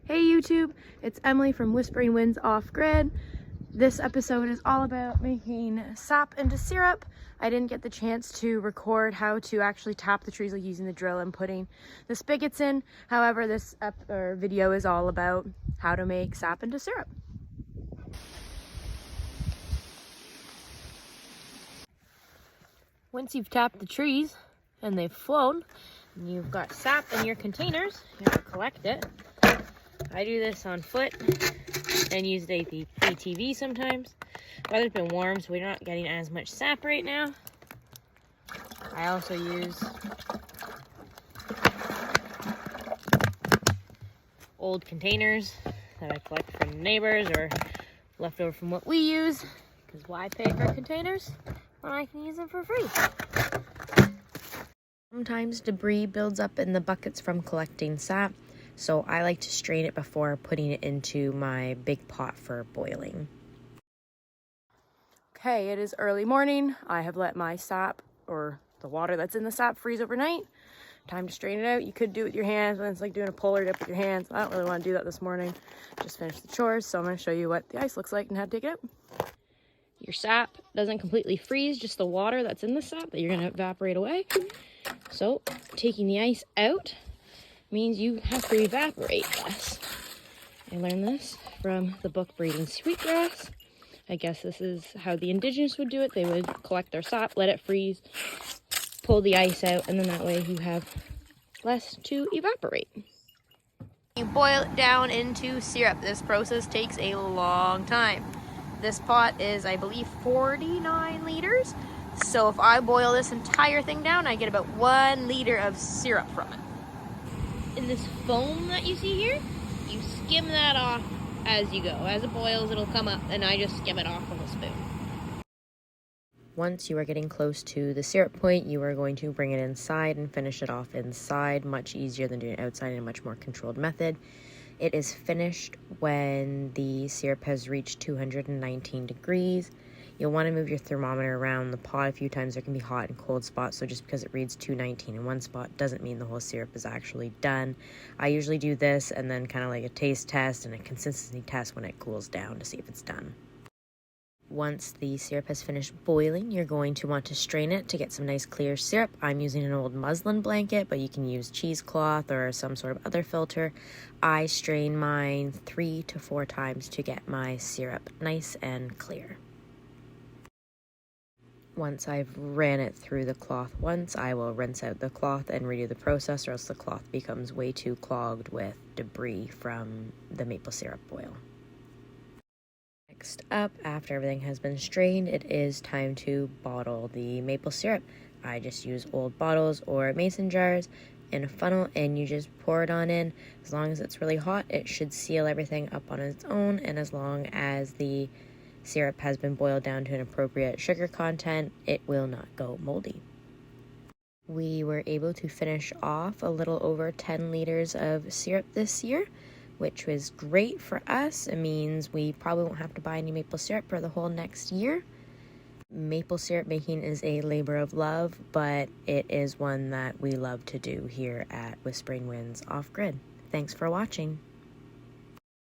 Hey YouTube, it's Emily from Whispering Winds Off Grid. This episode is all about making sap into syrup. I didn't get the chance to record how to actually tap the trees like using the drill and putting the spigots in. However, this video is all about how to make sap into syrup. Once you've tapped the trees and they've flown, and you've got sap in your containers, you have to collect it. I do this on foot and use the ATV sometimes. Weather's been warm, so we're not getting as much sap right now. I also use old containers that I collect from neighbors or leftover from what we use, because why pay for containers when I can use them for free? Sometimes debris builds up in the buckets from collecting sap, so I like to strain it before putting it into my big pot for boiling. Okay, it is early morning. I have let my sap, or the water that's in the sap, freeze overnight. Time to strain it out. You could do it with your hands, but it's like doing a polar dip with your hands. I don't really want to do that this morning. Just finished the chores, so I'm going to show you what the ice looks like and how to take it out. Your sap doesn't completely freeze, just the water that's in the sap that you're going to evaporate away. So taking the ice out means you have to evaporate less. I learned this from the book Breeding Sweetgrass. I guess this is how the indigenous would do it. They would collect their sap, let it freeze, pull the ice out, and then that way you have less to evaporate. You boil it down into syrup. This process takes a long time. This pot is, I believe, 49 liters. So if I boil this entire thing down, I get about 1 liter of syrup from it. In this foam that you see here, you skim that off as you go. As it boils, it'll come up, and I just skim it off with a spoon. Once you are getting close to the syrup point, you are going to bring it inside and finish it off inside. Much easier than doing it outside in a much more controlled method. It is finished when the syrup has reached 219 degrees. You'll want to move your thermometer around the pot a few times. There can be hot and cold spots, so just because it reads 219 in one spot doesn't mean the whole syrup is actually done. I usually do this and then kind of like a taste test and a consistency test when it cools down to see if it's done. Once the syrup has finished boiling, you're going to want to strain it to get some nice clear syrup. I'm using an old muslin blanket, but you can use cheesecloth or some sort of other filter. I strain mine 3 to 4 times to get my syrup nice and clear. Once I've ran it through the cloth once, I will rinse out the cloth and redo the process, or else the cloth becomes way too clogged with debris from the maple syrup boil. Next up, after everything has been strained, it is time to bottle the maple syrup. I just use old bottles or mason jars in a funnel, and you just pour it on in. As long as it's really hot, it should seal everything up on its own, and as long as the syrup has been boiled down to an appropriate sugar content, it will not go moldy. We were able to finish off a little over 10 liters of syrup this year, which was great for us. It means we probably won't have to buy any maple syrup for the whole next year. Maple syrup making is a labor of love, but it is one that we love to do here at Whispering Winds Off Grid. Thanks for watching.